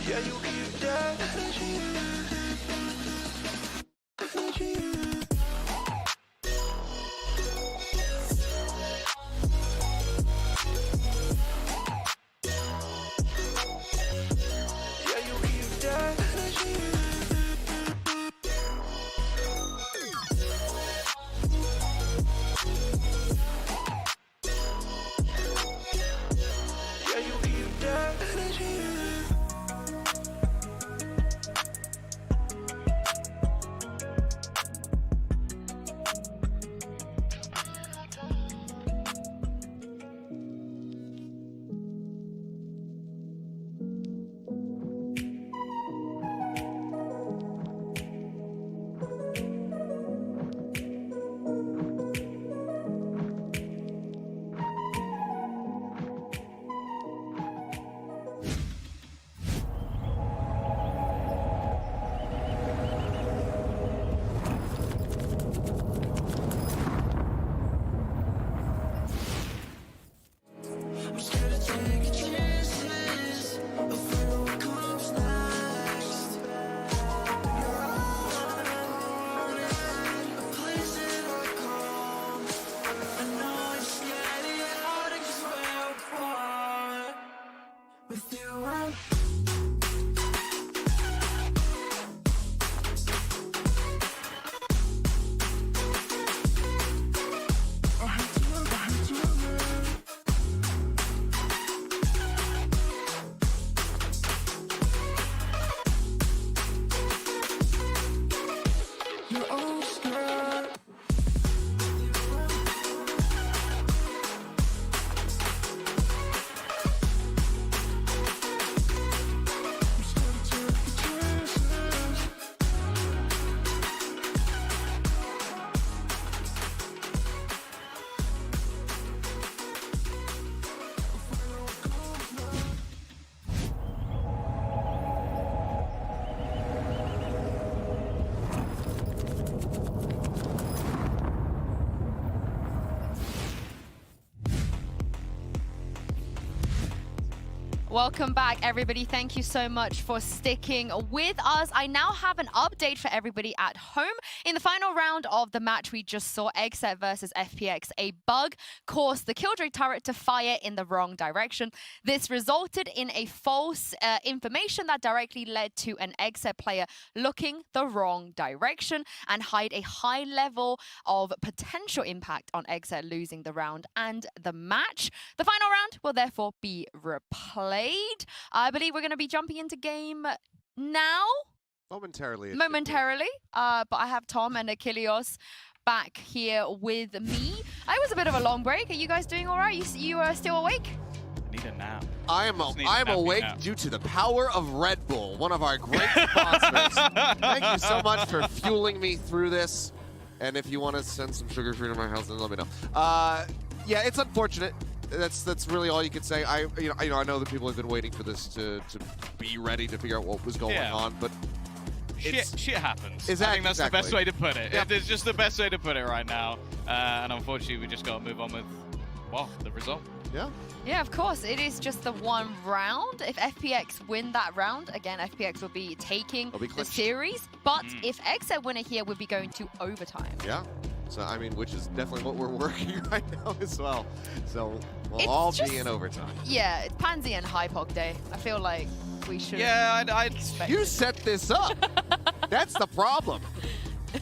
Yeah, you keep that. Welcome back, everybody. Thank you so much for sticking with us. I now have an update for everybody at home. In the final round of the match we just saw, XSET versus FPX, a bug caused the Killjoy turret to fire in the wrong direction. This resulted in a false information that directly led to an XSET player looking the wrong direction and hide a high level of potential impact on XSET losing the round and the match. The final round will therefore be replayed. I believe we're going to be jumping into game now. Momentarily. But I have Tom and Achilles back here with me. It was a bit of a long break. Are you guys doing all right? You are still awake? I need a nap. I'm awake due to the power of Red Bull, one of our great sponsors. Thank you so much for fueling me through this. And if you want to send some sugar-free to my house, then let me know. Yeah, it's unfortunate. That's really all you can say. I know that people have been waiting for this to be ready to figure out what was going on, but shit happens. Exactly. I think that's the best way to put it. Yep. It's just the best way to put it right now. And unfortunately, we just got to move on with, well, the result. Yeah. Yeah, of course. It is just the one round. If FPX win that round, again, FPX will be taking the series. But if XSET win it here, we'll be going to overtime. Yeah. So, I mean, which is definitely what we're working right now as well. So, we'll all be in overtime. Yeah, it's Pansy and Hypok day. I feel like we should. Yeah, You set this up. That's the problem.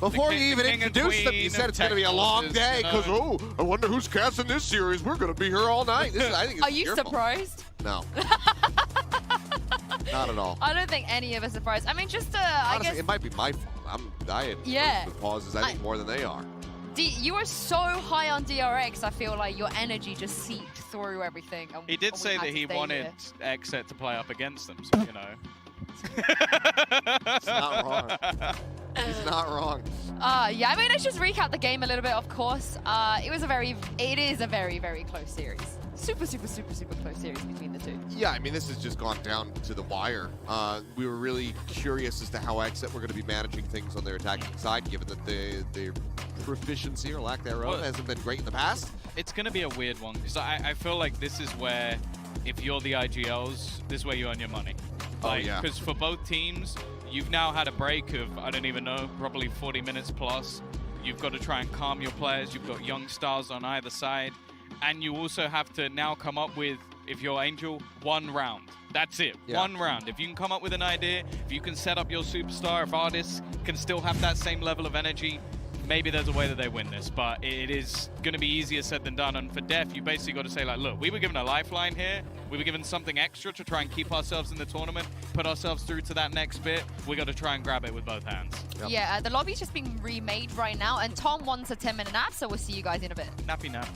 Before you even introduced them, you said it's going to be a long day because, oh, I wonder who's casting this series. We're going to be here all night. I think it's Are you surprised? No. Not at all. I don't think any of us are surprised. I mean, just honestly, I guess it might be my fault. I had the pauses, I think, more than they are. You were so high on DRX, I feel like your energy just seeped through everything. And he did say that he wanted XSET to play up against them, so, you know. He's not wrong. He's not wrong. Yeah, I mean, let's just recap the game a little bit, of course. It is a very, very close series. Super close series between the two. Yeah, I mean, this has just gone down to the wire. We were really curious as to how XSET were going to be managing things on their attacking side, given that their proficiency or lack thereof hasn't been great in the past. It's going to be a weird one, because I feel like this is where, if you're the IGLs, this is where you earn your money. Like, yeah. because for both teams, you've now had a break of, I don't even know, probably 40 minutes plus. You've got to try and calm your players. You've got young stars on either side. And you also have to now come up with, if you're Angel, one round. That's it, one round. If you can come up with an idea, if you can set up your superstar, if artists can still have that same level of energy, maybe there's a way that they win this, but it is going to be easier said than done. And for Def, you basically got to say, like, look, we were given a lifeline here. We were given something extra to try and keep ourselves in the tournament, put ourselves through to that next bit. We got to try and grab it with both hands. Yep. Yeah, the lobby's just being remade right now, and Tom wants a 10-minute nap, so we'll see you guys in a bit. Nappy nap.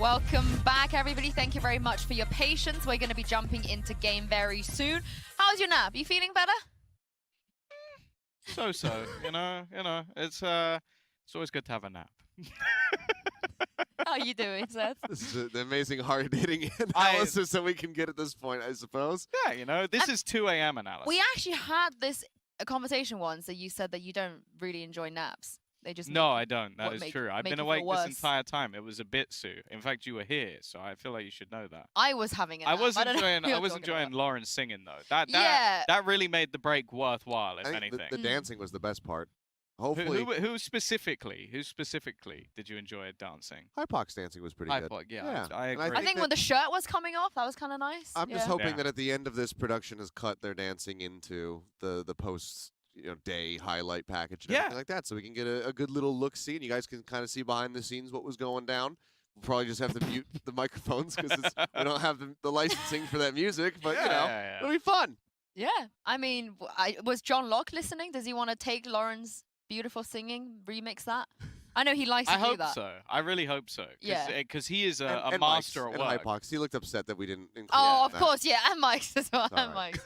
Welcome back, everybody. Thank you very much for your patience. We're going to be jumping into game very soon. How's your nap? You feeling better? So, you know, it's always good to have a nap. How are you doing, Seth? This is an amazing hard-hitting analysis that we can get at this point, I suppose. Yeah, you know, this is 2 a.m. analysis. We actually had this conversation once that you said that you don't really enjoy naps. They just No, I don't. That is true. I've been awake this entire time. It was a bit, Sue. In fact, you were here, so I feel like you should know that. I was having a nap. I was enjoying Lauren singing though. That really made the break worthwhile, if anything. The dancing was the best part. Hopefully. Who specifically did you enjoy dancing? Hypox dancing was pretty good. Yeah, I agree. I think when the shirt was coming off, that was kind of nice. I'm just hoping that at the end of this, production has cut their dancing into the post day highlight package and everything like that, so we can get a good little look-see, and you guys can kind of see behind the scenes what was going down. We'll probably just have to mute the microphones because we don't have the licensing for that music, but it'll be fun. Yeah, I mean, was John Locke listening? Does he want to take Lauren's beautiful singing, remix that? I know he likes to do that. I hope so. I really hope so. Because he is a master at work. And Hypox. He looked upset that we didn't include of course, yeah, and Mike's as well. And Mike's.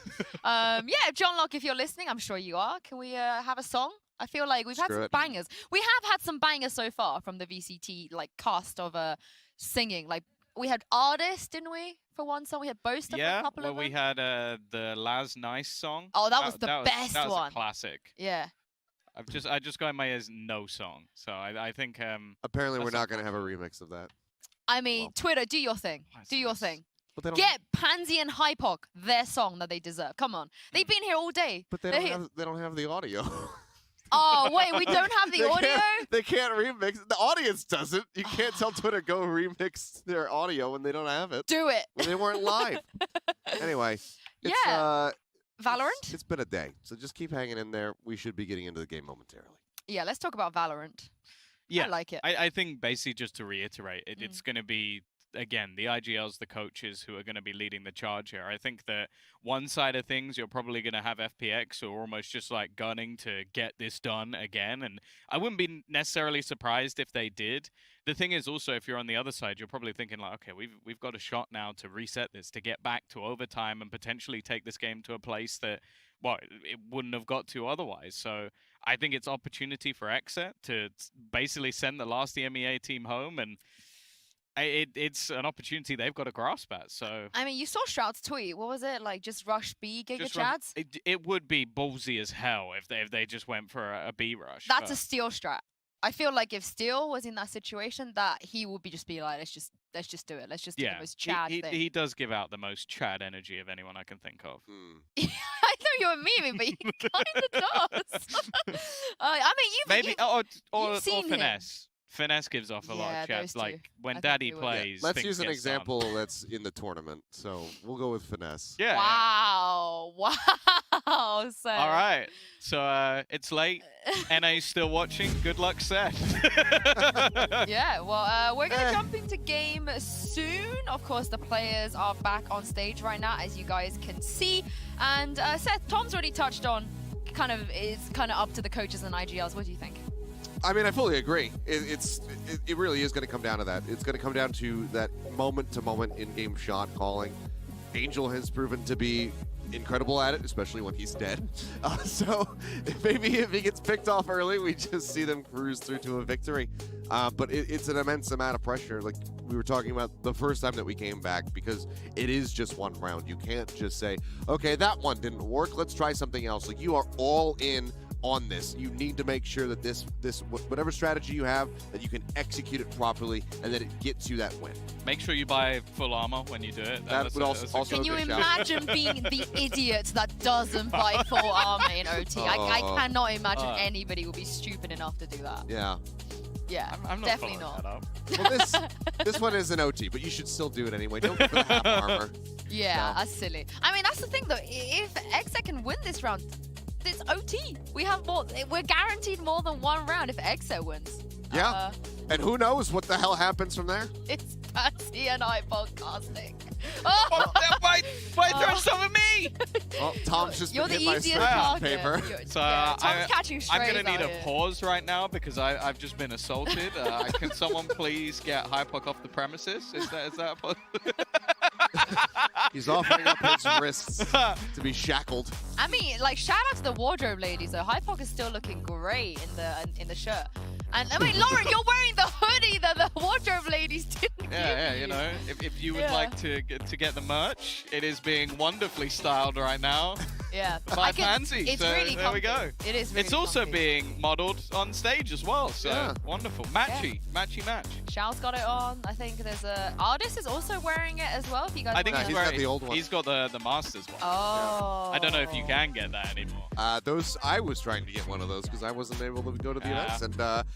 Yeah, John Locke, if you're listening, I'm sure you are. Can we have a song? I feel like we've had some bangers. We have had some bangers so far from the VCT cast of singing. Like we had Artist, didn't we? For one song, we had Boaster for a couple of them. We had the Laz Nice song. Oh, that was the best one. That was a classic. Yeah. I just got in my ears no song, so I think apparently we're not going to have a remix of that. I mean, Twitter, do your thing. Do your thing. But get Pansy and Hypoc their song that they deserve. Come on, they've been here all day. But they don't have the audio. Oh wait, we don't have the audio. They can't remix. The audience doesn't. You can't tell Twitter go remix their audio when they don't have it. Do it. When they weren't live. Anyway. Valorant? It's been a day, so just keep hanging in there. We should be getting into the game momentarily. Yeah, let's talk about Valorant. Yeah, I like it. I think basically just to reiterate, it's going to be, again, the IGLs, the coaches who are going to be leading the charge here. I think that one side of things, you're probably going to have FPX who are almost just like gunning to get this done again. And I wouldn't be necessarily surprised if they did. The thing is also, if you're on the other side, you're probably thinking like, okay, we've got a shot now to reset this, to get back to overtime and potentially take this game to a place that, well, it wouldn't have got to otherwise. So I think it's opportunity for XSET to basically send the last EMEA team home, and it's an opportunity they've got to grasp at. So I mean, you saw Shroud's tweet. What was it like? Just rush B, Giga Chads? It would be ballsy as hell if they just went for a B rush. That's a Steel strat. I feel like if Steel was in that situation, that he would be like, let's just do it. Let's just do the most Chad thing. He does give out the most Chad energy of anyone I can think of. I know you're memeing, but he kind of does. I mean, you've seen Finesse. Finesse gives off a lot of Chad. Like when Daddy plays. Let's use an example that's in the tournament. So we'll go with Finesse. Yeah. Wow. Wow. So. All right. So it's late. NA's still watching. Good luck, Seth. Yeah. Well, we're going to jump into game soon. Of course, the players are back on stage right now, as you guys can see. And Seth, Tom's already touched on is up to the coaches and IGLs. What do you think? I mean, I fully agree. It really is going to come down to that. It's going to come down to that moment-to-moment in-game shot calling. Angel has proven to be incredible at it, especially when he's dead. So maybe if he gets picked off early, we just see them cruise through to a victory. But it's an immense amount of pressure. Like we were talking about the first time that we came back, because it is just one round. You can't just say, okay, that one didn't work. Let's try something else. Like you are all in on this. You need to make sure that this whatever strategy you have, that you can execute it properly and that it gets you that win. Make sure you buy full armor when you do it. That would also Can you imagine being the idiot that doesn't buy full armor in OT? I cannot imagine anybody would be stupid enough to do that. Yeah. Yeah, I'm not definitely not. Well, this one is an OT, but you should still do it anyway. Don't go for the half armor. Yeah, that's silly. I mean, that's the thing though. If XSET can win this round, it's OT. We have more. We're guaranteed more than one round if XSET wins. Yeah. And who knows what the hell happens from there? It's Patsy and I podcasting. Oh, Why throw some at me? Well, Tom's just you're been the hit by easiest straight target. paper. So Tom's catching I'm strays gonna need out a here. pause right now because I've just been assaulted. Can someone please get Hypoc off the premises? Is that possible? He's offering up his wrists to be shackled. I mean, like, shout out to the wardrobe ladies though. Hypoc is still looking great in the shirt. And I mean, Lauren, you're wearing the hoodie that the wardrobe ladies didn't Yeah, give you know, if you would like to get the merch, it is being wonderfully styled right now. Yeah. By Pansy. It's so really there we comfy. go. It is really It's also comfy. being modeled on stage as well, so Yeah. wonderful. Matchy match. Xiao's got it on. I think there's a artist is also wearing it as well. If you guys I think wanna... he's got the old one. He's got the Masters one. Oh. I don't know if you can get that anymore. I was trying to get one of those because I wasn't able to go to the events, and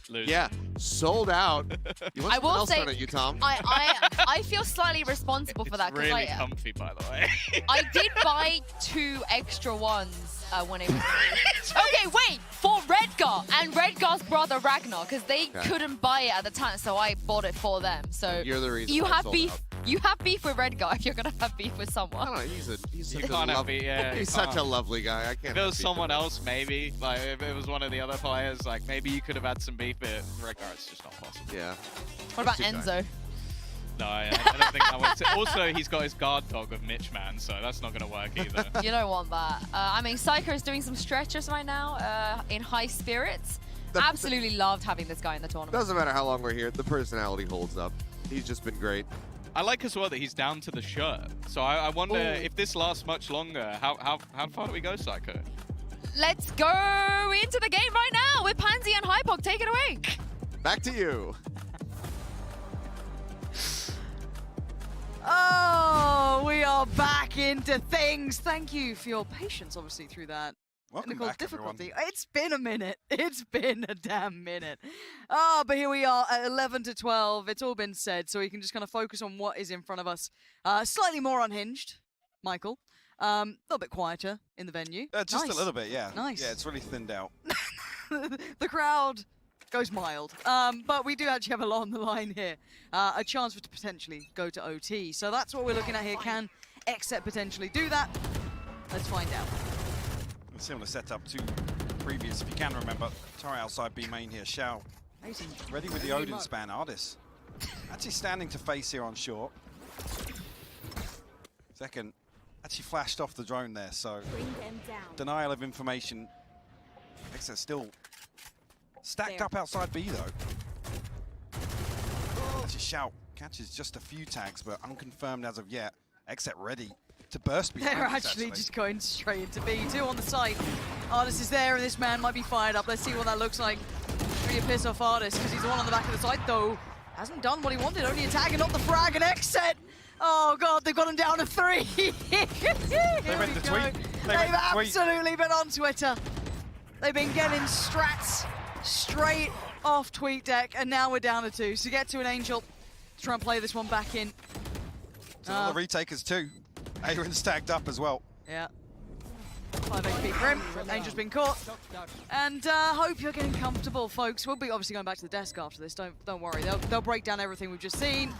Loser. yeah, sold out. You want I will something else say- thrown at you, Tom? I feel slightly responsible for that It's because really comfy, by the way. I did buy 2 extra ones when it was okay, wait, for Redgar and Redgar's brother Ragnar, because they couldn't buy it at the time, so I bought it for them. So You're the reason you why it have sold beef. out. You have beef with Redgar if you're gonna have beef with I someone. don't know. He's such You can't a have it, yeah, he's you such a can't. lovely guy. I can't. If it have was beef someone with him. else, maybe. Like, if it was one of the other players, like, maybe you could have had some beef, but Redgar, it's just not possible. Yeah. What about Too kind. Enzo? No, I don't think that works. Also, he's got his guard dog of Mitch, man, so that's not going to work either. You don't want that. I mean, Psycho is doing some stretches right now in high spirits. Absolutely loved having this guy in the tournament. Doesn't matter how long we're here. The personality holds up. He's just been great. I like as well that he's down to the shirt. So I wonder if this lasts much longer. How far do we go, Psycho? Let's go into the game right now with Pansy and Hypoc. Take it away. Back to you. Oh, we are back into things. Thank you for your patience, obviously, through that Welcome technical back, everyone. difficulty. It's been a minute. It's been a damn minute. Oh, but here we are at 11 to 12. It's all been said, so we can just kind of focus on what is in front of us. Slightly more unhinged, Michael. A little bit quieter in the venue. Just Nice. a little bit, yeah. Nice. Yeah, it's really thinned out. The crowd goes mild. But we do actually have a lot on the line here. A chance for it to potentially go to OT. So that's what we're looking at here. Can XSET potentially do that? Let's find out. Similar setup to previous, if you can remember. Turret outside B main here. Xiao ready with the Odin span. Ardis actually standing to face here on short. Second, actually flashed off the drone there, so denial of information. XSET still stacked up outside B though. Actually, Xiao catches just a few tags, but unconfirmed as of yet. XSET ready to burst behind They're this, actually just going straight into B2 on the side. Ardis is there, and this man might be fired up. Let's see what that looks like. Really piss off Ardis, because he's the one on the back of the side, though. Hasn't done what he wanted, only a tag and not the frag, and XSET. Oh, God, they've got him down to 3. Here They went we to go. tweet. They've went to tweet. absolutely been on Twitter. They've been getting strats straight off TweetDeck, and now we're down to 2. So get to an Angel to try and play this one back in. So all the retakers too. Aaron's tagged up as well. Yeah. 5 HP for him. Angel's been caught. And hope you're getting comfortable, folks. We'll be obviously going back to the desk after this. Don't worry. They'll break down everything we've just seen.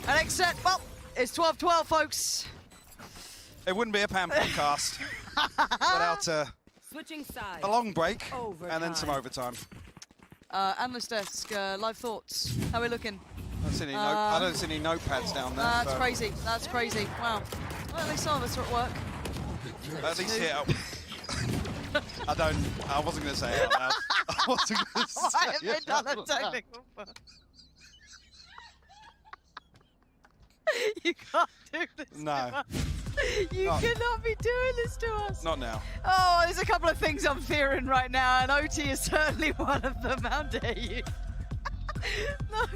And XSET, well, it's 12-12, folks. It wouldn't be a PAM podcast without a long break and then some overtime. Analyst desk, live thoughts. How are we looking? I don't see any notepads down there. That's so crazy. That's crazy. Wow. Well, at least some of us are at work. At least here. I wasn't going to say it out loud. I wasn't going to say I have been it done out a loud. technical. You can't do this. No. To us. You Not- cannot be doing this to us. Not now. Oh, there's a couple of things I'm fearing right now, and OT is certainly one of them. How dare you? No.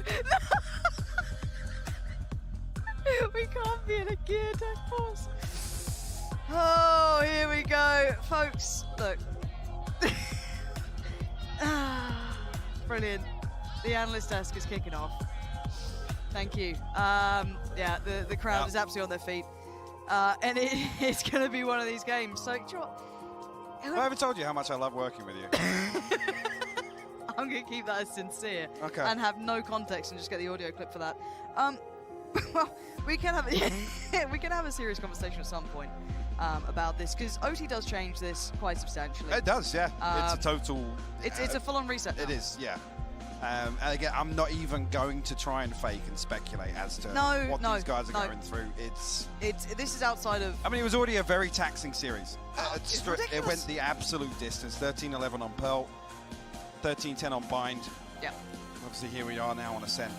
We can't be in a gear attack force. Oh, here we go. Folks, look. Brilliant. The analyst desk is kicking off. Thank you. Yeah, the crowd is absolutely on their feet. And it's going to be one of these games. So, do you know what? Have I ever told you how much I love working with you? I'm going to keep that as sincere Okay. and have no context and just get the audio clip for that. Well, we can have we can have a serious conversation at some point about this, because OT does change this quite substantially. It does, yeah. It's a total. It's a full-on reset now. It is, yeah. And again, I'm not even going to try and fake and speculate as to what these guys are going through. This is outside of. I mean, it was already a very taxing series. It's It went the absolute distance. 13-11 on Pearl, 13-10 on Bind. Yeah. Obviously, here we are now on Ascent.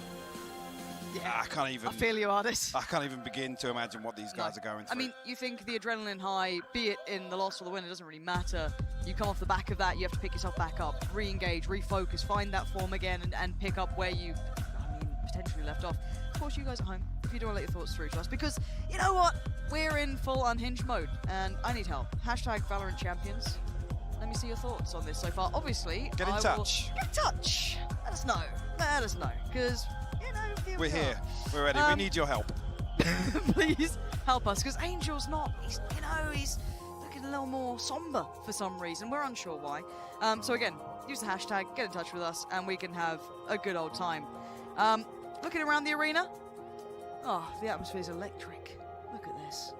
Yeah. I can't even. I feel you, Artis. I can't even begin to imagine what these guys are going through. I mean, you think the adrenaline high, be it in the loss or the win, it doesn't really matter. You come off the back of that, you have to pick yourself back up, re-engage, refocus, find that form again, and pick up where you, potentially left off. Of course, you guys at home, if you don't want to let your thoughts through to us, because you know what? We're in full unhinged mode, and I need help. Hashtag VALORANT Champions. Let me see your thoughts on this so far. Obviously, Get in touch. Get in touch. Let us know. Let us know, because we're here. We're ready. We need your help. Please help us, because Angel's not. He's looking a little more somber for some reason. We're unsure why. So again, use the hashtag, get in touch with us, and we can have a good old time. Looking around the arena. Oh, the atmosphere's electric. Look at this.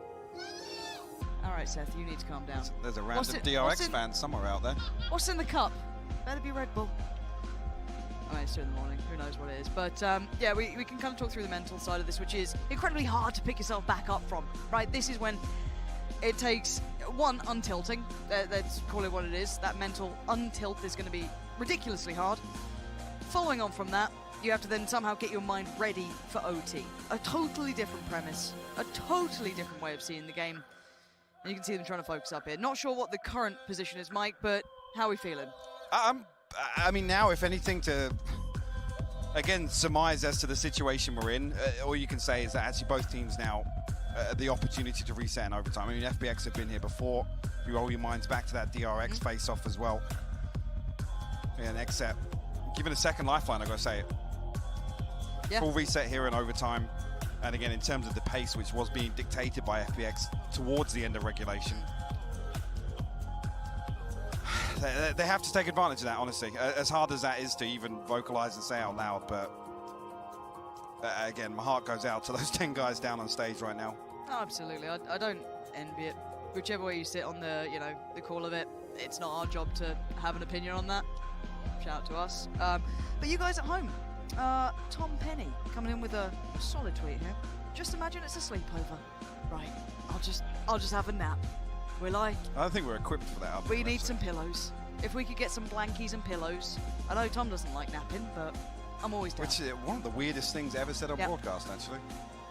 All right, Seth, you need to calm down. There's a random DRX fan somewhere out there. What's in the cup? Better be Red Bull. I mean, it's 2 in the morning, who knows what it is. But yeah, we can kind of talk through the mental side of this, which is incredibly hard to pick yourself back up from, right? This is when it takes, one, untilting. Let's call it what it is. That mental untilt is going to be ridiculously hard. Following on from that, you have to then somehow get your mind ready for OT. A totally different premise, a totally different way of seeing the game. And you can see them trying to focus up here. Not sure what the current position is, Mike, but how are we feeling? I mean, now, if anything, to, again, surmise as to the situation we're in, all you can say is that actually both teams now the opportunity to reset in overtime. I mean, FBX have been here before. You roll your minds back to that DRX face-off as well. And XSET, given a second lifeline, I've got to say it. Yeah. Full reset here in overtime. And again, in terms of the pace, which was being dictated by FBX towards the end of regulation, they have to take advantage of that, honestly. As hard as that is to even vocalize and say out loud, but again, my heart goes out to those 10 guys down on stage right now. Oh, absolutely. I don't envy it. Whichever way you sit on the, the call of it, it's not our job to have an opinion on that. Shout out to us. But you guys at home, Tom Penny coming in with a solid tweet here. Just imagine it's a sleepover. Right, I'll just have a nap. Will I? I don't think we're equipped for that. We need some pillows. If we could get some blankies and pillows. I know Tom doesn't like napping, but I'm always down. Which is one of the weirdest things ever said on broadcast, actually.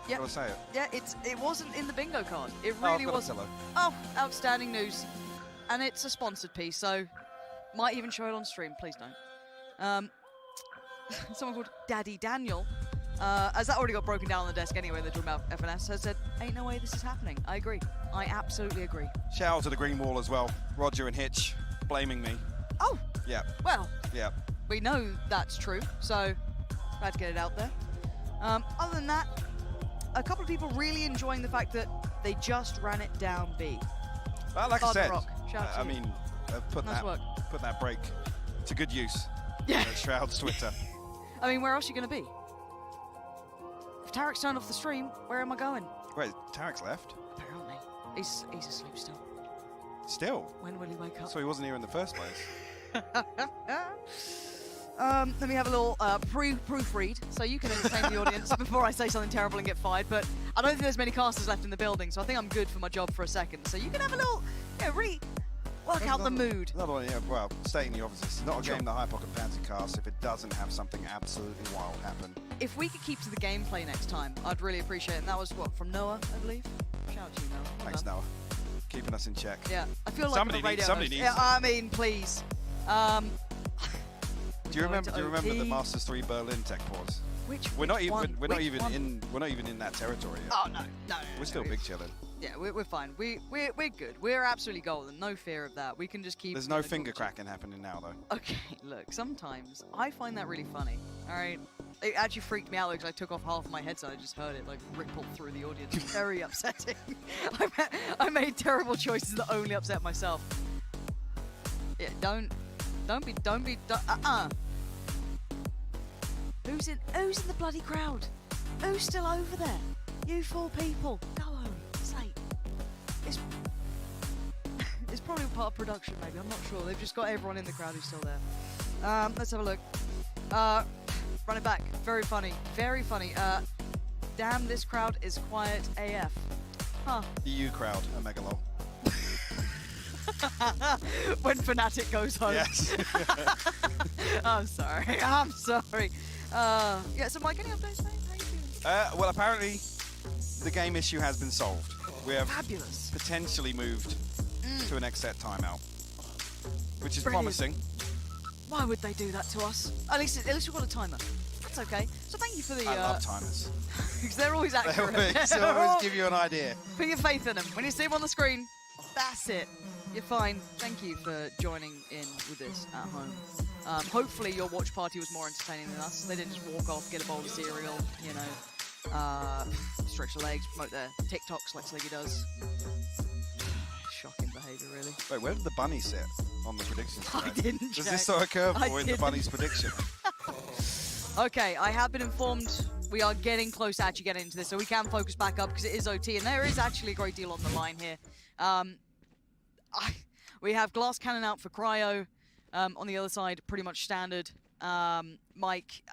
Yeah. Gotta say it. Yeah, it wasn't in the bingo card. It really wasn't. Oh, outstanding news. And it's a sponsored piece, so might even show it on stream. Please don't. Someone called Daddy Daniel, as that already got broken down on the desk anyway, the drum out FNS, has said, ain't no way this is happening. I agree. I absolutely agree. Shout out to the green wall as well. Roger and Hitch blaming me. Oh. Yeah. Well. Yeah. We know that's true, so glad to get it out there. Other than that, a couple of people really enjoying the fact that they just ran it down B. Well, like I said, I mean, put that break to good use. Yeah. Shroud's Twitter. I mean, where else are you going to be? If Tarek's turned off the stream, where am I going? Wait, Tarek's left? Apparently. He's asleep still. Still? When will he wake up? So he wasn't here in the first place. Let me have a little proofread so you can entertain the audience before I say something terrible and get fired. But I don't think there's many casters left in the building, so I think I'm good for my job for a second. So you can have a little, really work out the mood. Another one, well, stating the obvious. It's not a game that High Pocket fans can cast if it doesn't have something absolutely wild happen. If we could keep to the gameplay next time, I'd really appreciate it. And that was, what, from Noah, I believe? Shout out to you, Noah. Thanks, Noah. Keeping us in check. Yeah, I feel like somebody needs. Yeah, I mean, please. Do you remember the Masters 3 Berlin tech pause? We're not even in that territory yet. Oh no. We're still big chilling. Yeah, we're fine. We're good. We're absolutely golden. No fear of that. We can just keep. There's no finger cracking happening now, though. Okay, look. Sometimes I find that really funny. All right. It actually freaked me out because I took off half of my headset. I just heard it like ripple through the audience. Very upsetting. I made terrible choices that only upset myself. Yeah, don't be. Who's in the bloody crowd? Who's still over there? You 4 people. Go home. Say. It's probably part of production, maybe. I'm not sure. They've just got everyone in the crowd who's still there. Let's have a look. Run it back. Very funny. Very funny. Damn, this crowd is quiet AF. Huh. EU crowd, a megalol. When Fnatic goes home. Yes. I'm sorry. I'm sorry. Yeah, so Mike, any updates, mate? How you feeling? Well, apparently the game issue has been solved. We have Fabulous. potentially moved to an XSET timeout, which is Brilliant. promising. Why would they do that to us? At least we've got a timer. That's okay. So thank you for the... I love timers. because they're always They accurate. always give you an idea. Put your faith in them. When you see them on the screen, that's it. You're fine. Thank you for joining in with this at home. Hopefully your watch party was more entertaining than us. They didn't just walk off, get a bowl of cereal, you know, stretch the legs, promote their TikToks like Sliggy does. Shocking behaviour, really. Wait, where did the bunny sit on the predictions today? I didn't Does check. this throw a I curveball in the didn't. bunny's prediction? Okay, I have been informed we are getting close to actually getting into this, so we can focus back up because it is OT, and there is actually a great deal on the line here. We have Glass Cannon out for Cryo. On the other side, pretty much standard. Mike,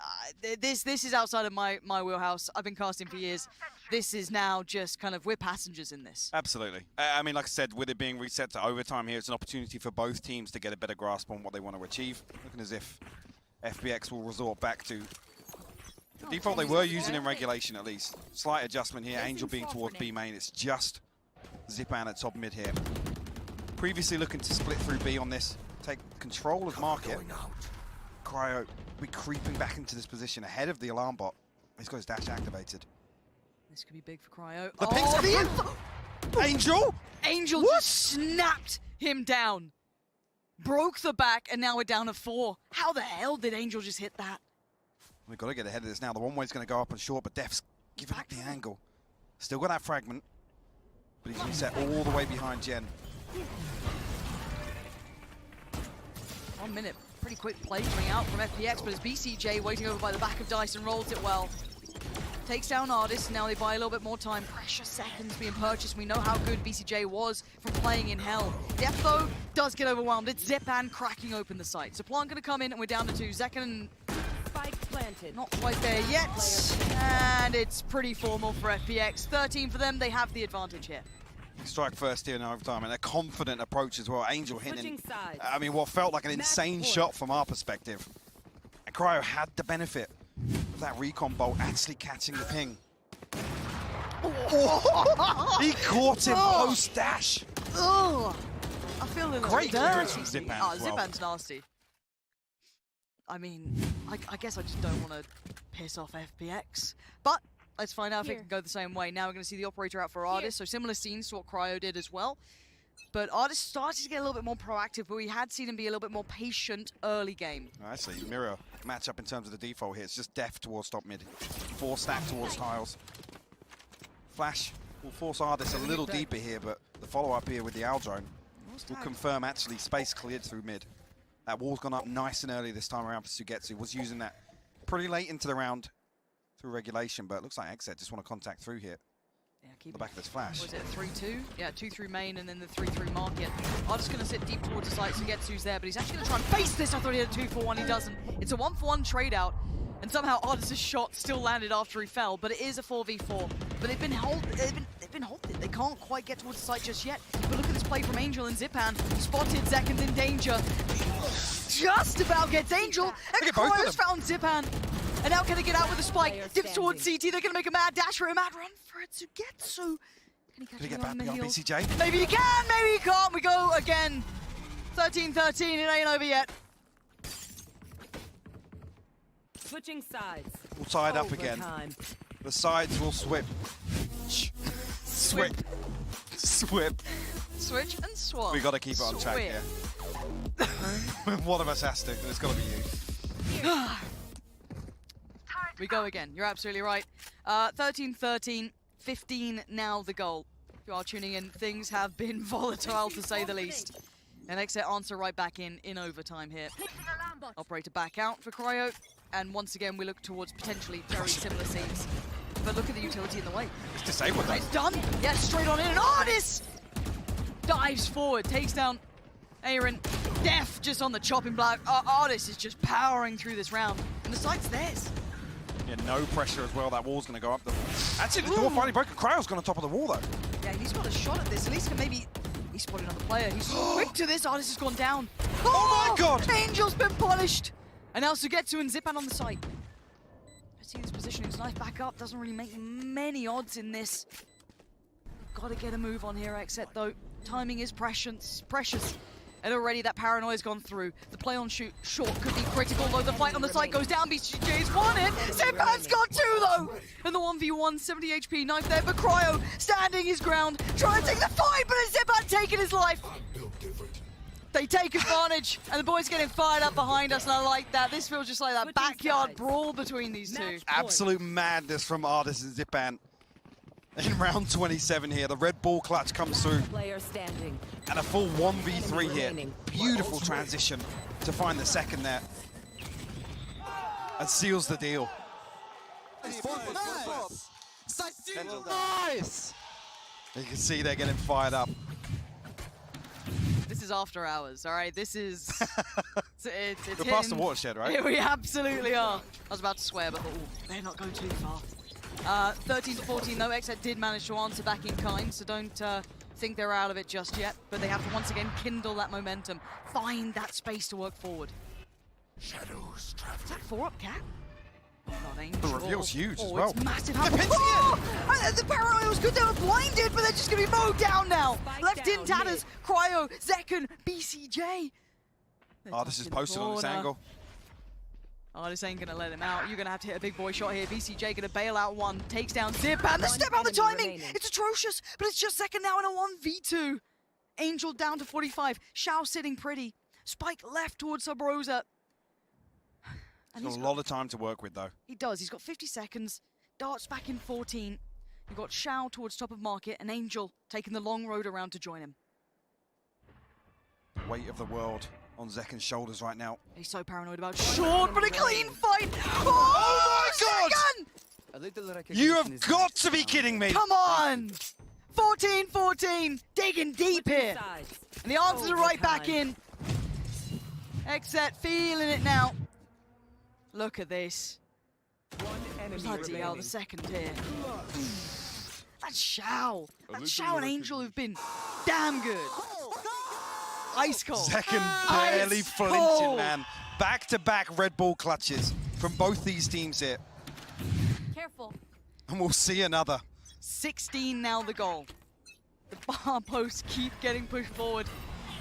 this is outside of my wheelhouse. I've been casting for years. This is now just kind of, we're passengers in this. Absolutely. I mean, like I said, with it being reset to overtime here, it's an opportunity for both teams to get a better grasp on what they want to achieve. Looking as if FBX will resort back to the default they were using in regulation, at least. Slight adjustment here, Angel being towards B main. It's just Zipan at top mid here. Previously looking to split through B on this, take control of market. Cryo will be creeping back into this position ahead of the alarm bot. He's got his dash activated. This could be big for Cryo. The ping's the come info! through! Angel! Angel just snapped him down. Broke the back, and now we're down to 4. How the hell did Angel just hit that? We've got to get ahead of this now. The one way's going to go up and short, but Def's giving up the angle. Still got that fragment, but he's reset all the way behind Gen. 1 minute. Pretty quick play coming out from FPX, but it's BCJ waiting over by the back of Dice and rolls it well. Takes down Artist, and now they buy a little bit more time. Precious seconds being purchased. We know how good BCJ was from playing in Hell. Def, though, does get overwhelmed. It's Zipan cracking open the site. So Plant going to come in, and we're down to 2. Zekan Spike planted. not quite there yet. And it's pretty formal for FPX. 13 for them. They have the advantage here. Strike first here in overtime, and a confident approach as well. Angel hitting, Switching sides. I mean, what felt like an insane shot from our perspective. And Cryo had the benefit of that recon bolt actually catching the ping. Oh, he caught him post-dash. Ugh! I feel a little Great clearance dirty. from Zipan Oh, as well. Zipan's nasty. I mean, I guess I just don't want to piss off FPX. But let's find out if it can go the same way. Now we're going to see the operator out for Artist, so similar scenes to what Cryo did as well. But Artist started to get a little bit more proactive, but we had seen him be a little bit more patient early game. Actually, mirror matchup in terms of the default here. It's just Def towards top mid, 4 stack towards tiles. Flash will force Artist a little deeper here, but the follow-up here with the Owl drone will confirm actually space cleared through mid. That wall's gone up nice and early this time around for Sugetsu. Was using that pretty late into the round through regulation, but it looks like XSET just want to contact through here. Yeah, keep The back of this flash. Was it 3-2? Yeah, 2 through main and then the 3 through market. Artist going to sit deep towards the site, Sugetsu's there, but he's actually going to try and face this. I thought he had a 2-for-1, he doesn't. It's a 1-for-1 trade out, and somehow Artist's shot still landed after he fell, but it is a 4v4. But they've been halted. They can't quite get towards the site just yet. But look at this play from Angel and Zipan. Spotted, Zekan's in danger. Just about gets Angel, and Cryo's found Zipan. And now can they get out with a spike? Dips towards CT, they're going to make a mad dash for a mad run for it. Sugetsu. Can he catch Could he him get on back the beyond heels? BCJ? Maybe he can, maybe he can't. We go again. 13-13, it ain't over yet. Switching sides. We'll tie it up again. Overtime. The sides will swip. Swip. Swip. Switch and swap. We got to keep it on track Swip. here. One of us has to, and it's got to be you. We go again. You're absolutely right. 13-13, 15 now the goal. If you are tuning in, things have been volatile to say the least. And XSET answer right back in overtime here. Operator back out for Cryo. And once again, we look towards potentially very similar scenes. but look at the utility in the way. It's disabled though. It's done. Yeah, straight on in. And Artis dives forward, takes down Aaron. Def just on the chopping block. Artis is just powering through this round. And the site's theirs. Yeah, no pressure as well. That wall's going to go up. Actually, the door finally broke. Cryo's gone on top of the wall though. Yeah, he's got a shot at this. At least can maybe... He's spotted another player. He's quick to this. Artis has gone down. Oh my god! Angel's been punished. And now Sugetsu and Zipan on the site. Let's see this positioning. His knife back up. Doesn't really make many odds in this. Got to get a move on here, XSET though. Timing is precious. And already that paranoia's gone through. The play on shoot short could be critical, though the fight on the side goes down. BCJ's won it. Zipan's got two, though. And the 1v1, 70 HP, knife there for Cryo, standing his ground, trying to take the fight, but it's Zipan taking his life. They take advantage, and the boys getting fired up behind us, and I like that. This feels just like that backyard brawl between these two. Absolute madness from Artis and Zipan. In round 27 here, the Red Bull clutch comes through. Player standing. And a full 1v3 here. Beautiful transition to find the second there. And seals the deal. Nice! You can see they're getting fired up. This is after hours, all right? This is... it's We're past the watershed, right? Yeah, we absolutely are. I was about to swear, but they're not going too far. 13 to 14 though, XSET did manage to answer back in kind, so don't think they're out of it just yet. But they have to once again kindle that momentum, find that space to work forward. Shadows Is that 4-up cap? Not Angel. The reveal's huge as well. It's massive. The paranoia was good, they were blinded, but they're just going to be mowed down now. Left in tatters, Cryo, Zekken, BCJ. This is posted on this angle. This ain't gonna let him out. You're gonna have to hit a big boy shot here. VCJ gonna bail out one, takes down Zipan. The step out the timing! It's atrocious, but it's just second now in a 1v2. Angel down to 45. Shao sitting pretty. Spike left towards Sub Rosa. And He's got a lot of time to work with though. He does. He's got 50 seconds. Darts back in 14. You've got Shao towards top of market and Angel taking the long road around to join him. Weight of the world on Zekken's shoulders right now. He's so paranoid about short, but a clean fight. Oh my god! You have got to be kidding me! Come on! 14-14, digging deep here. And the answers are right back in. XSET feeling it now. Look at this. Bloody hell, the second here. That's Shao. That's Shao and Angel who've been damn good. Ice cold. Zekken barely flinching, man. Back-to-back Red Bull clutches from both these teams here. Careful. And we'll see another. 16 now the goal. The bar posts keep getting pushed forward.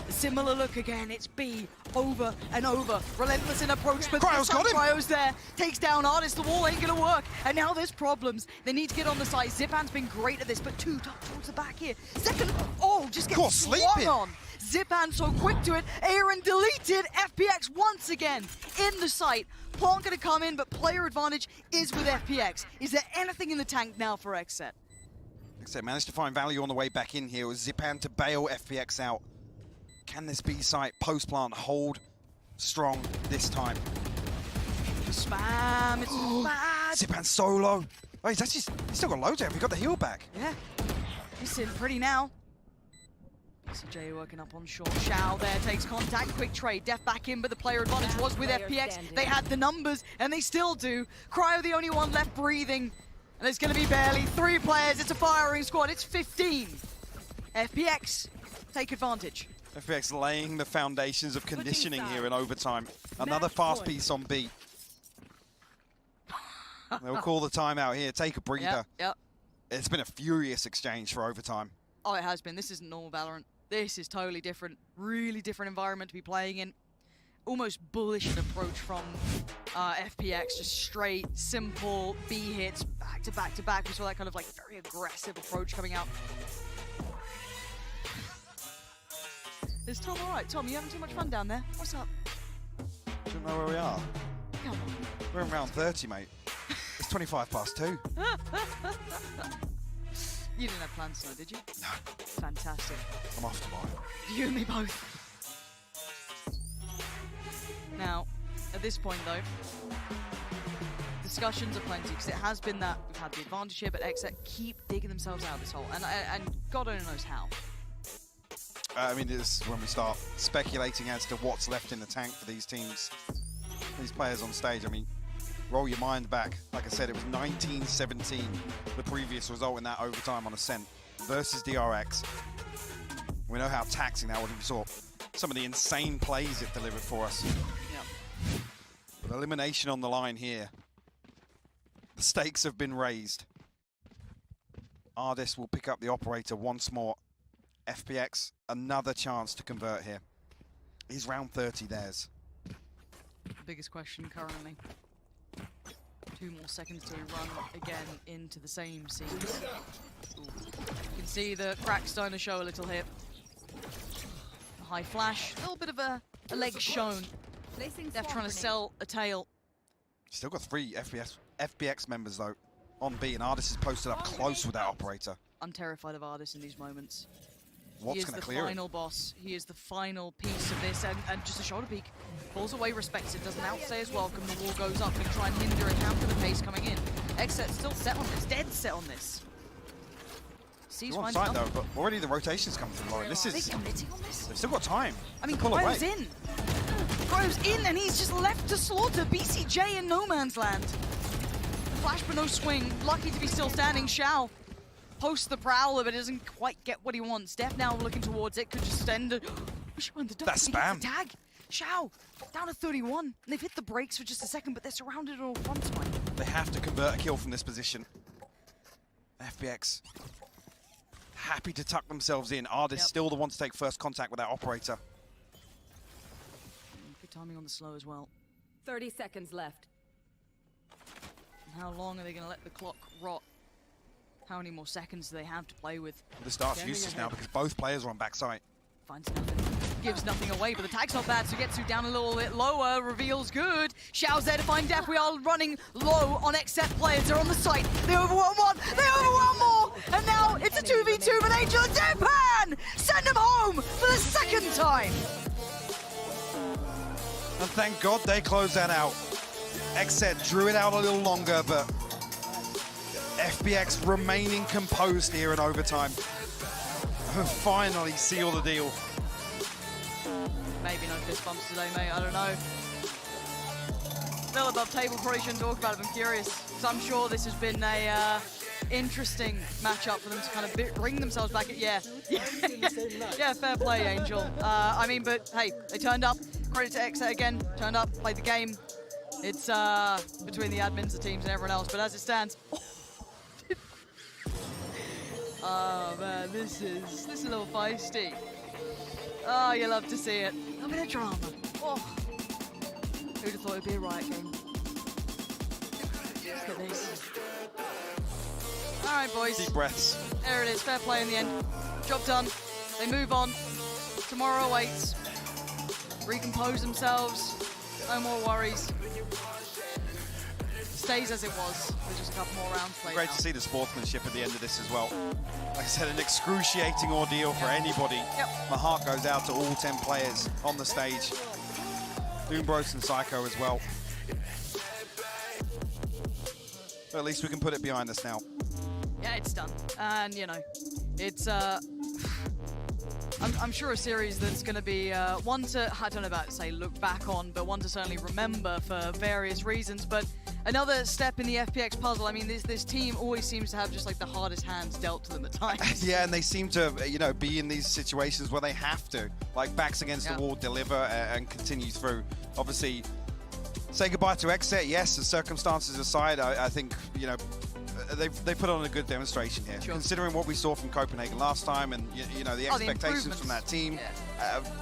A similar look again. It's B over and over. Relentless in approach, but Cryo's got him. Cryo's there. Takes down Artis. The wall ain't gonna work. And now there's problems. They need to get on the side. Zipan's been great at this, but two towards the back here. Second, just gets swung on. Zipan so quick to it. Aaron deleted. FPX once again in the site. Plant gonna come in, but player advantage is with FPX. Is there anything in the tank now for XSET? XSET managed to find value on the way back in here with Zipan to bail FPX out. Can this B site post-plant hold strong this time? Spam, it's bad. Zipan solo. Oh, he's still got loads out. He got the heal back. Yeah, he's sitting pretty now. BCJ working up on short. Shao there takes contact, quick trade. Def back in, but the player advantage was with FPX. They had the numbers, and they still do. Cryo the only one left breathing. And it's going to be barely 3 players. It's a firing squad. It's 15. FPX take advantage. FPX laying the foundations of conditioning here in overtime. Another fast piece on B. They'll call the timeout here. Take a breather. Yep. It's been a furious exchange for overtime. Oh, it has been. This isn't normal Valorant. This is totally different. Really different environment to be playing in. Almost bullish an approach from FPX. Just straight, simple B hits, back to back to back. We saw that kind of like very aggressive approach coming out. Is Tom all right? Tom, you having too much fun down there? What's up? Do you know where we are? Come on. We're in round 30, mate. It's 25 past 2. You didn't have plans though, did you? No. Fantastic. I'm off tomorrow. You and me both. Now, at this point though, discussions are plenty because it has been that we've had the advantage here, but XSET keep digging themselves out of this hole, and God only knows how. I mean, this is when we start speculating as to what's left in the tank for these teams, these players on stage. I mean, roll your mind back. Like I said, it was 19-17, the previous result in that overtime on Ascent versus DRX. We know how taxing that was. We saw some of the insane plays it delivered for us. Yep. With elimination on the line here, the stakes have been raised. Ardis will pick up the operator once more. FPX, another chance to convert here. Is round 30 theirs? The biggest question currently. 2 more seconds to run again into the same scenes. Ooh. You can see the crack starting to show a little here. A high flash, a little bit of a leg shown. Def trying to sell a tail. Still got 3 FPX members though on B, and Ardis is posted up close with that operator. I'm terrified of Ardis in these moments. What's going to clear him? He is the final boss. He is the final piece of this, and just a shoulder peek. Falls away, respects it, doesn't outstay his welcome. The wall goes up, going to try and hinder and hamper the pace coming in. XSET still set on this, dead set on this. Sees on side though, but already the rotations come through, Lauren. This Are they is... committing on this? They've still got time. I mean, Pull away. Cryo's in. Cryo's in, and he's just left to slaughter BCJ in no man's land. Flash but no swing. Lucky to be still standing. Shao posts the Prowler, but doesn't quite get what he wants. Def now looking towards it, could just send it. That's spam. Tag. Shao down to 31. And they've hit the brakes for just a second, but they're surrounded on one side. They have to convert a kill from this position. FPX happy to tuck themselves in. Ardis still the one to take first contact with that operator. Good timing on the slow as well. 30 seconds left. And how long are they going to let the clock rot? How many more seconds do they have to play with? The start's useless now because both players are on backside. Finds nothing. Gives nothing away, but the tag's not bad, so gets you down a little bit lower. Reveals good. Shao's there to find Def. We are running low on XSET players. They're on the site. They overwhelm one. They overwhelm more. And now it's a 2v2 with Angel and Deadpan. Send him home for the second time. And thank God they closed that out. XSET drew it out a little longer, but FPX remaining composed here in overtime. Finally seal the deal. Maybe no fist bumps today, mate. I don't know. Still above table, probably shouldn't talk about it. I'm curious. So I'm sure this has been a interesting matchup for them to kind of bring themselves back. Yeah, fair play, Angel. I mean, but hey, they turned up. Credit to XSET again. Turned up, played the game. It's between the admins, the teams, and everyone else. But as it stands. Oh man, this is a little feisty. Oh, you love to see it. A little bit of drama. Oh. Who'd have thought it'd be a riot game? Look at this. All right, boys. Deep breaths. There it is. Fair play in the end. Job done. They move on. Tomorrow awaits. Recompose themselves. No more worries. Stays as it was. With just a couple more rounds played. Great to see the sportsmanship at the end of this as well. Like I said, an excruciating ordeal for anybody. Yep. My heart goes out to all 10 players on the stage. Doombros and Psycho as well. But at least we can put it behind us now. Yeah, it's done. And, you know, it's, I'm sure a series that's going to be one to, I don't know about to say look back on, but one to certainly remember for various reasons. But another step in the FPX puzzle. I mean, this team always seems to have just like the hardest hands dealt to them at times. Yeah, and they seem to, you know, be in these situations where they have to, like backs against the wall, deliver and continue through. Obviously, say goodbye to XSET. Yes, the circumstances aside, I think, you know, they put on a good demonstration here. Sure. Considering what we saw from Copenhagen last time and, you know, the expectations from that team,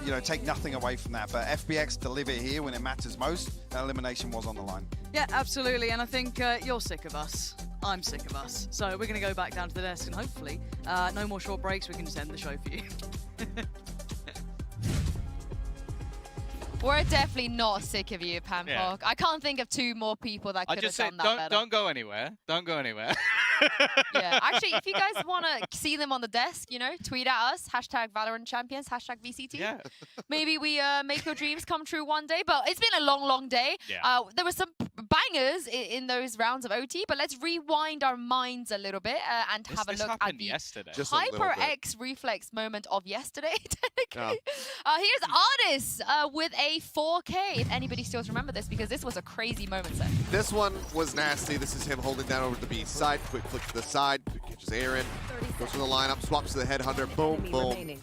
you know, take nothing away from that. But FPX deliver here when it matters most, and elimination was on the line. Yeah, absolutely. And I think you're sick of us. I'm sick of us. So we're going to go back down to the desk and hopefully no more short breaks. We can just end the show for you. We're definitely not sick of you, Pampok. Yeah. I can't think of 2 more people that could have done that better. Don't go anywhere. Don't go anywhere. Yeah, actually, if you guys want to see them on the desk, you know, tweet at us, #VALORANT Champions, #VCT. Yeah. Maybe we make your dreams come true one day, but it's been a long, long day. Yeah. There was some bangers in those rounds of OT, but let's rewind our minds a little bit and have a look at the yesterday. HyperX reflex moment of yesterday, technically. Here's Artis with a 4K, if anybody still remember this, because this was a crazy moment, sir. This one was nasty. This is him holding down over to the B side. Quick flick to the side. Catches Aaron. Goes to the lineup. Swaps to the headhunter. Boom, boom.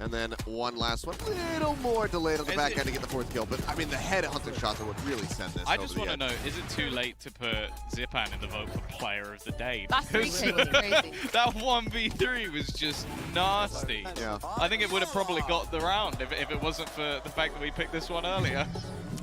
And then one last one. A little more delayed on the back end to get the 4th kill. But, I mean, the headhunter shots are what really send this. I just want to know, is it too late to put Zipan in the vote for player of the day? That 3K was crazy. That 1v3 was just nasty. Yeah. I think it would have probably got the round if it wasn't for the fact that we picked this one earlier.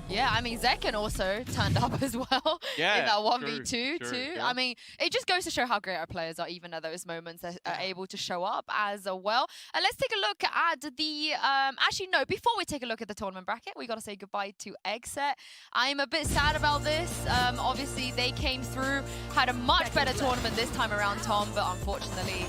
Yeah, I mean, Zekken also turned up as well in that 1v2 too. Yeah. I mean, it just goes to show how great our players are, even at those moments, are able to show up as well. Let's take a look at the... actually, no, before we take a look at the tournament bracket, we got to say goodbye to XSET. I'm a bit sad about this. Obviously, they came through, had a much better tournament this time around, Tom, but unfortunately,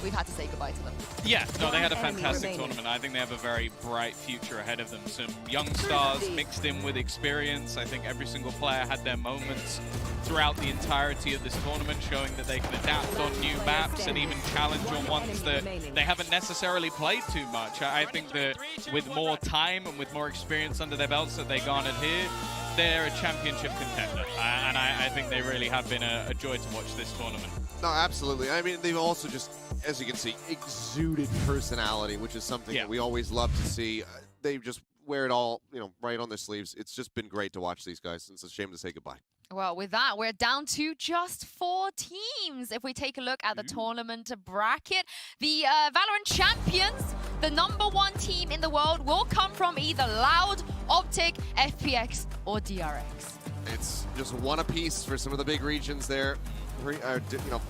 we've had to say goodbye to them. Yeah, no, they had a fantastic tournament. I think they have a very bright future ahead of them. Some young stars mixed in with experience. I think every single player had their moments throughout the entirety of this tournament, showing that they can adapt on new maps and even challenge on ones that they haven't necessarily played too much. I think that with more time and with more experience under their belts that they garnered here, they're a championship contender. And I think they really have been a joy to watch this tournament. No, absolutely. I mean, they've also just, as you can see, exuded personality, which is something that we always love to see. They just wear it all, right on their sleeves. It's just been great to watch these guys. It's a shame to say goodbye. Well, with that, we're down to just 4 teams. If we take a look at the tournament bracket, the VALORANT champions, the #1 team in the world, will come from either Loud, Optic, FPX, or DRX. It's just one apiece for some of the big regions there.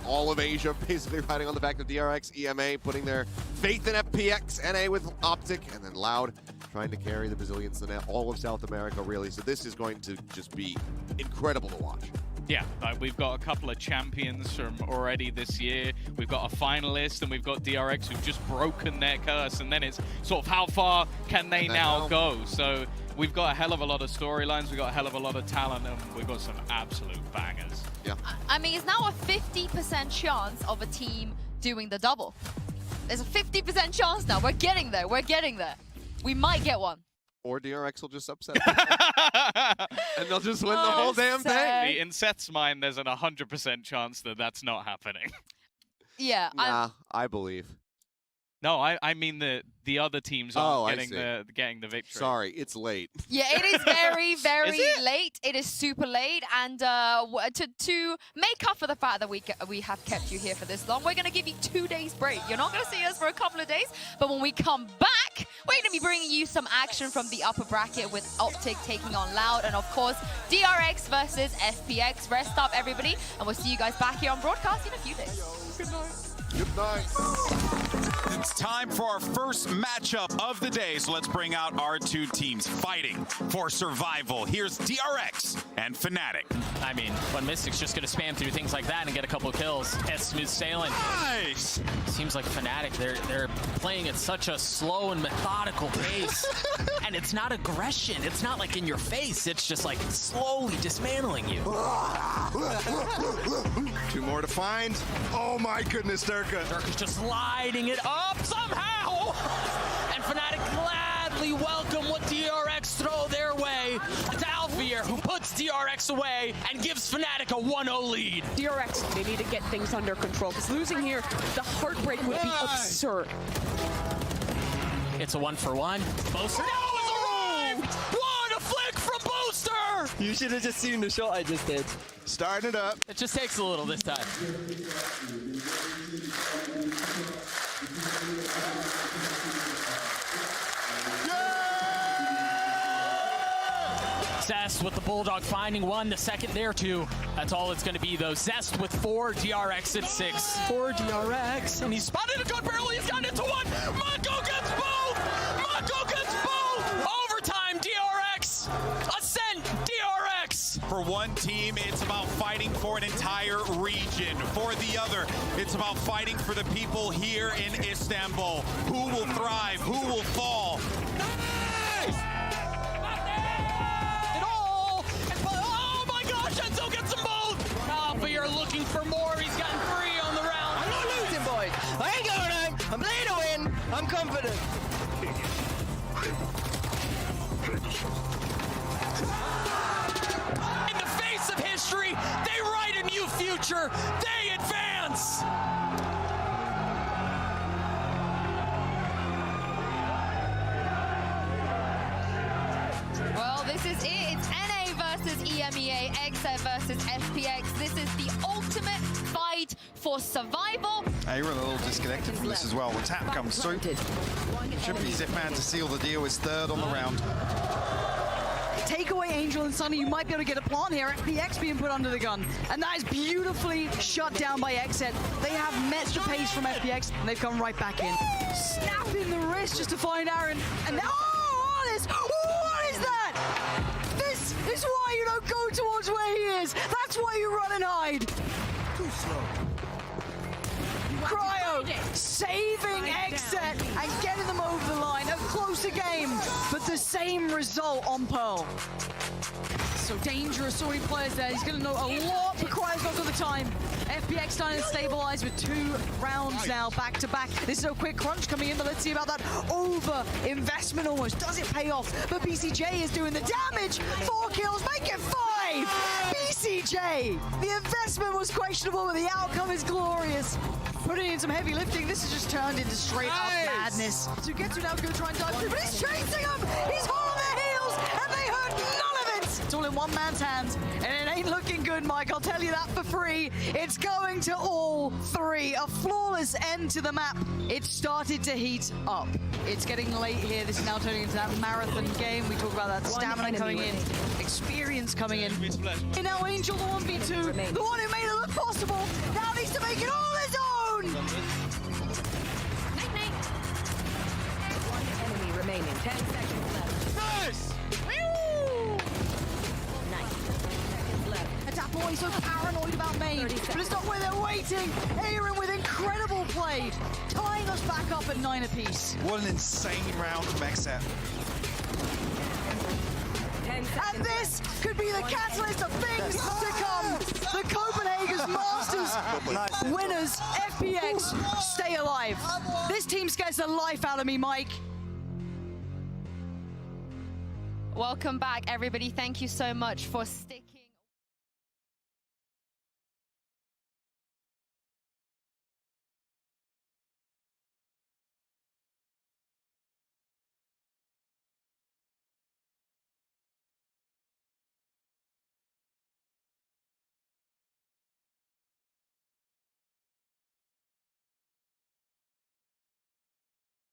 All of Asia basically riding on the back of DRX, EMA putting their faith in FPX, NA with Optic, and then Loud trying to carry the Brazilians and all of South America, really. So this is going to just be incredible to watch. Yeah, we've got a couple of champions from already this year. We've got a finalist, and we've got DRX who've just broken their curse. And then it's sort of how far can they now go? So we've got a hell of a lot of storylines. We've got a hell of a lot of talent, and we've got some absolute bangers. Yeah. I mean, it's now a 50% chance of a team doing the double. There's a 50% chance now. We're getting there. We're getting there. We might get one. Or DRX will just upset them. And they'll just win the whole damn thing. In Seth's mind, there's an 100% chance that that's not happening. Yeah. Nah, I believe. No, I mean the other teams aren't getting the victory. Sorry, it's late. Yeah, it is very, very late. It is super late, and to make up for the fact that we have kept you here for this long, we're going to give you 2 days break. You're not going to see us for a couple of days, but when we come back, we're going to be bringing you some action from the upper bracket with Optic taking on Loud, and of course, DRX versus FPX. Rest up, everybody, and we'll see you guys back here on broadcast in a few days. Good night. Good night. It's time for our first matchup of the day, so let's bring out our 2 teams fighting for survival. Here's DRX and Fnatic. I mean, when Mystic's just going to spam through things like that and get a couple of kills, it's smooth sailing. Nice! Seems like Fnatic, they're playing at such a slow and methodical pace. And it's not aggression. It's not like in your face. It's just like slowly dismantling you. 2 more to find. Oh my goodness, Durka. Durka's just lighting it up somehow. And Fnatic gladly welcome what DRX throw their way. It's Alfier who puts DRX away and gives Fnatic a 1-0 lead. DRX, they need to get things under control, because losing here, the heartbreak would be absurd. It's a 1-for-1. Booster now has arrived! What a flick from Booster! You should have just seen the shot I just did. Starting it up. It just takes a little this time. Zest with the Bulldog finding 1, the second there too. That's all it's going to be though. Zest with 4, DRX at 6. 4 DRX. And he spotted a gun barrel, he's gotten it to 1. Mako gets both! Mako gets both! Overtime, DRX! Ascent, DRX! For one team, it's about fighting for an entire region. For the other, it's about fighting for the people here in Istanbul. Who will thrive? Who will fall? Nice! It all! Oh my god! I'm confident. In the face of history, they write a new future. They advance. Well, this is it. It's NA versus EMEA, XSET versus FPX. This is the ultimate fight for survival. You're a little disconnected from this as well. The tap comes through. Should be Zipman to seal the deal. Is third on the round. Take away Angel and Sunny, you might be able to get a plant here. FPX being put under the gun. And that is beautifully shut down by XSET. They have met the pace from FPX, and they've come right back in. Snapping the wrist just to find Aaron. And now, oh, Honest! What is that? This is why you don't go towards where he is. That's why you run and hide. Too slow. Cryo saving XSET and getting them over the line. A closer game, but the same result on Pearl. So dangerous, so many players there. He's going to know a lot, but Cryo's not got the time. FPX starting to stabilize with 2 rounds now, back to back. This is a quick crunch coming in, but let's see about that over-investment almost. Does it pay off? But BCJ is doing the damage. 4 kills, make it 5! BCJ! The investment was questionable, but the outcome is glorious. Putting in some heavy lifting, this has just turned into straight up madness. So Getsu now is going to try and dive through, but he's chasing him! He's hot on their heels, and they heard none of it! It's all in one man's hands, and it ain't looking good, Mike. I'll tell you that for free. It's going to all 3. A flawless end to the map. It started to heat up. It's getting late here. This is now turning into that marathon game. We talk about that stamina coming in, experience coming in. And now Angel, the 1v2, the one who made it look possible, now needs to make it all his own! Night-night. One enemy remaining. 10 seconds left. Nice! Nice. 10 seconds left. Attack boy so paranoid about main, but it's not where they're waiting. Aaron with incredible play, tying us back up at 9 apiece. What an insane round from XSET. 10 seconds And this could be the catalyst of things to come. The Copenhagen's Masters winners, FPX, stay alive. This team scares the life out of me, Mike. Welcome back, everybody. Thank you so much for sticking.